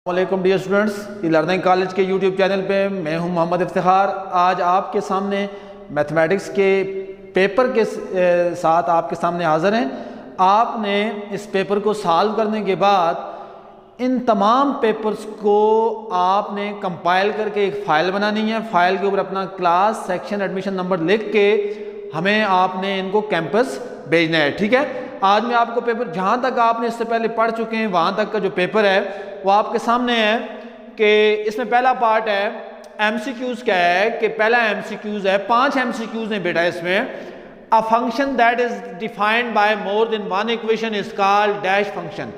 वालेकुम dear students, learning college के YouTube channel पे मैं हूं मोहम्मद इफ्तिखार। आज आपके सामने मैथमेटिक्स के पेपर के साथ आपके सामने हाज़िर हैं। आपने इस पेपर को सॉल्व करने के बाद इन तमाम पेपर्स को आपने कंपाइल करके एक फ़ाइल बनानी है। फ़ाइल के ऊपर अपना क्लास सेक्शन एडमिशन नंबर लिख के हमें आपने इनको कैंपस भेजना है। ठीक है, आज मैं आपको पेपर जहाँ तक आपने इससे पहले पढ़ चुके हैं वहाँ तक का जो पेपर है वो आपके सामने है कि इसमें पहला पार्ट है एमसीक्यूज। क्या है कि पहला एमसीक्यूज है, 5 एमसीक्यूज हैं बेटा इसमें। अ function that is defined by more than one equation is called dash function.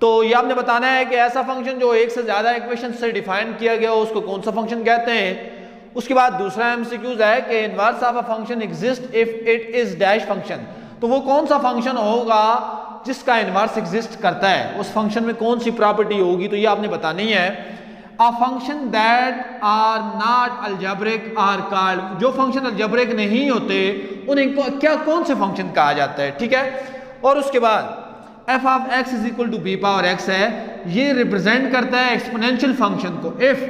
तो ये आपने बताना है कि ऐसा फंक्शन जो एक से ज्यादा इक्वेशन से डिफाइन किया गया हो उसको कौन सा फंक्शन कहते हैं। उसके बाद दूसरा एमसीक्यूज है कि inverse of a function exist if it is dash function. तो वो कौन सा फंक्शन होगा जिसका इनवर्स एग्जिस्ट करता है, उस फंक्शन में कौन सी प्रॉपर्टी होगी, तो ये आपने बतानी है। A function that are not algebraic are called. जो फंक्शन अलजेब्रिक नहीं होते उन्हें क्या कौन से फंक्शन कहा जाता है। ठीक है, और उसके बाद f of x is equal to b power x है, ये रिप्रेजेंट करता है एक्सपोनेंशियल फंक्शन को। इफ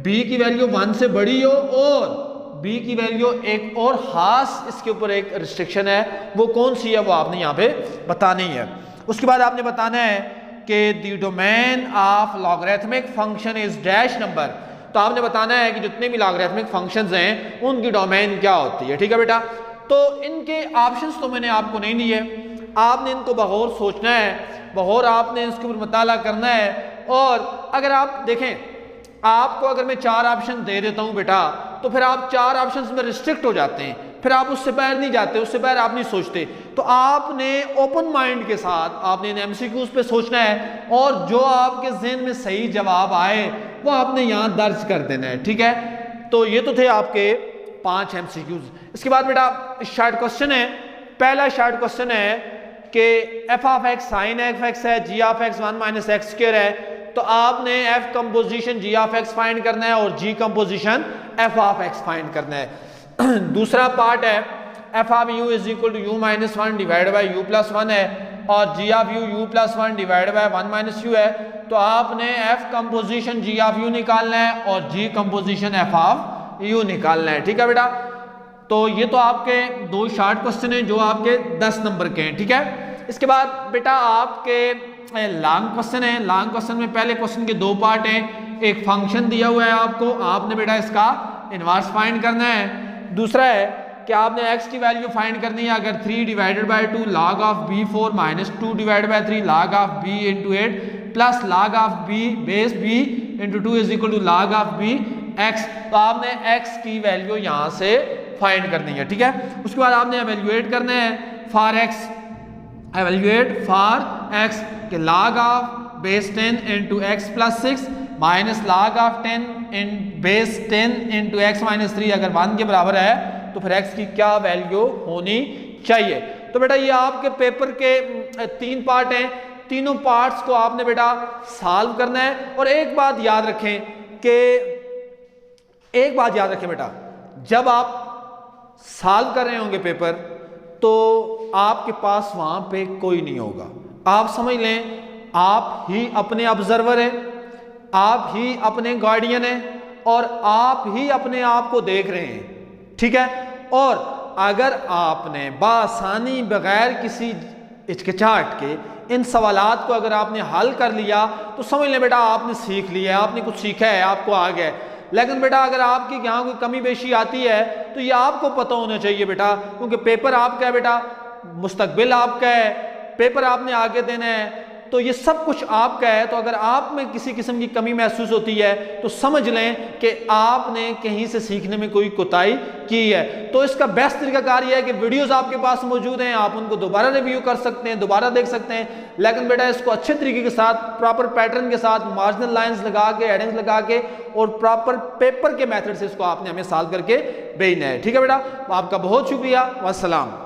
b की वैल्यू 1 से बड़ी हो और b की वैल्यू एक और खास इसके ऊपर एक रिस्ट्रिक्शन है, वो कौन सी है वो आपने यहाँ पे बतानी है। उसके बाद आपने बताना है कि the domain of logarithmic function is dash number. तो आपने बताना है कि जितने भी लॉगरिथमिक फंक्शंस हैं उनकी डोमेन क्या होती है। ठीक है बेटा, तो इनके ऑप्शंस तो मैंने आपको नहीं दिए, आपने इनको बगौर सोचना है, बगौर आपने इसके ऊपर मुताला करना है। और अगर आप देखें, आपको अगर मैं 4 ऑप्शन दे देता हूं बेटा तो फिर आप 4 ऑप्शंस में रिस्ट्रिक्ट हो जाते हैं, फिर आप उससे बाहर नहीं जाते, उससे बाहर आप नहीं सोचते। तो आपने ओपन माइंड के साथ आपने इन एमसीक्यूज पे सोचना है और जो आपके जहन में सही जवाब आए वो आपने यहाँ दर्ज कर देना है। ठीक है, तो ये तो थे आपके 5 एमसीक्यूज। इसके बाद बेटा शॉर्ट क्वेश्चन है। पहला शॉर्ट क्वेश्चन है कि F of X sine F X है, G of X 1 minus X square है। तो आपने F composition G of X find करना है और G composition F of X find करना है। दूसरा पार्ट है F of U is equal to U minus 1 divide by U plus 1 है और G of U plus 1 divide by 1 minus U है। तो आपने F composition G of U निकालना है और G composition F of U निकालना है। ठीक है बेटा, तो ये तो आपके 2 शॉर्ट क्वेश्चन हैं जो आपके 10 नंबर के हैं। ठीक है, इसके बाद बेटा आपके लॉन्ग क्वेश्चन है। लॉन्ग क्वेश्चन में पहले क्वेश्चन के 2 पार्ट हैं। एक फंक्शन दिया हुआ है आपको, आपने बेटा इसका इनवर्स फाइंड करना है। दूसरा है कि आपने x की वैल्यू फाइंड करनी है अगर 3 divided by 2 log of b 4 minus 2 divided by 3 log of b into 8 plus log of b base b into 2 is equal to log of b x। तो आपने x की वैल्यू यहाँ से find करनी है। ठीक है, उसके बाद आपने एवेल्युएट करना है for x, evaluate for x के log of base 10 into x plus 6 minus log of 10 in base 10 into x minus 3 अगर 1 के बराबर है तो फिर x की क्या वैल्यू होनी चाहिए। तो बेटा ये आपके पेपर के 3 पार्ट हैं। तीनों पार्ट्स को आपने बेटा सॉल्व करना है। और एक बात याद रखें बेटा, जब आप सॉल्व कर रहे होंगे पेपर तो आपके पास वहां पे कोई नहीं होगा। आप समझ लें आप ही अपने ऑब्जर्वर हैं, आप ही अपने गार्डियन हैं और आप ही अपने आप को देख रहे हैं। ठीक है, और अगर आपने बासानी बगैर किसी हिचकिचाहट के इन सवालात को अगर आपने हल कर लिया तो समझ लें बेटा आपने सीख लिया, आपने कुछ सीखा है, आपको आ गया है। लेकिन बेटा अगर आपकी यहाँ कोई कमी बेशी आती है तो ये आपको पता होना चाहिए बेटा, क्योंकि पेपर आपका है बेटा, मुस्तकबिल आपका है, पेपर आपने आगे देना है, तो ये सब कुछ आपका है। तो अगर आप में किसी किस्म की कमी महसूस होती है तो समझ लें कि आपने कहीं से सीखने में कोई कोताही की है। तो इसका बेस्ट तरीकाकार ये है कि वीडियोस आपके पास मौजूद हैं, आप उनको दोबारा रिव्यू कर सकते हैं, दोबारा देख सकते हैं। लेकिन बेटा इसको अच्छे तरीके के साथ, प्रॉपर पैटर्न के साथ, मार्जिनल लाइंस लगा के, हेडिंग्स लगा के और प्रॉपर पेपर के मेथड से इसको आपने हमें सॉल्व करके भेजना है। ठीक है बेटा, आपका बहुत शुक्रिया, वस्सलाम।